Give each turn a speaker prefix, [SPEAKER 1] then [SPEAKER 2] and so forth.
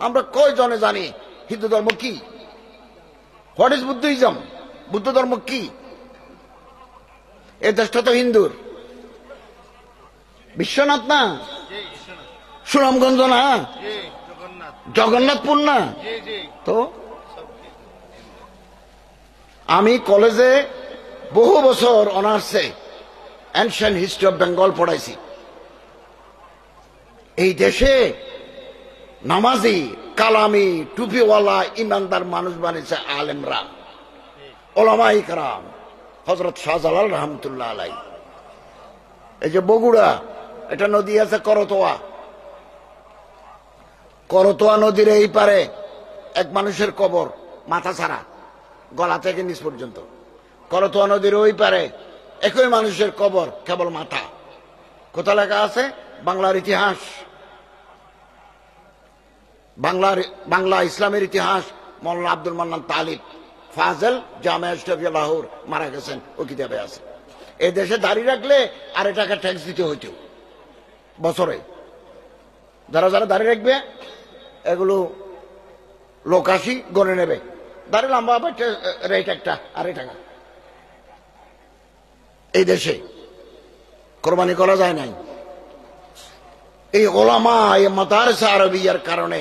[SPEAKER 1] আমরা কয়জনে জানি হিন্দু ধর্ম কি? What is Buddhism? বুদ্ধ ধর্ম কি? এ দেশটা তো হিন্দুর। বিশ্বনাথ না, সুনামগঞ্জ না, জগন্নাথপুর না। তো আমি কলেজে বহু বছর অনার্সে এনশিয়েন্ট হিস্ট্রি অফ বেঙ্গল পড়াইছি। এই দেশে নামাজি, কালামি, টুপিওয়ালা, ইমানদার মানুষ বানিয়েছে আলেমরা, ওলামায়ে কেরাম, হযরত শাহজালাল রহমতুল্লাহ আলাইহি। এই যে বগুড়া, এটা নদী আছে করতোয়া। করতোয়া নদীর এই পারে এক মানুষের কবর, মাথা ছাড়া, গলা থেকে নিচ পর্যন্ত। করতোয়া নদীর ওই পারে একই মানুষের কবর, কেবল মাথা। কোথা লেখা আছে? বাংলার ইতিহাস, বাংলা ইসলামের ইতিহাস। মৌলানা আব্দুল মান্নান তালিব ফাজেল, জামিয়া ইসলামিয়া লাহোর, মারা গেছেন, ও কিতাবে আছে। এই দেশে দাঁড়িয়ে রাখলে আর টাকা ট্যাক্স দিতে হইতো বছরে। যারা যারা দাঁড়িয়ে রাখবে এগুলো লোক আসি গণে নেবে, দাঁড়িয়ে লম্বা রেট একটা, আড়াই টাকা। এই দেশে কোরবানি করা যায় নাই। এই ওলামা, এই মাদারসা আরবিয়ার কারণে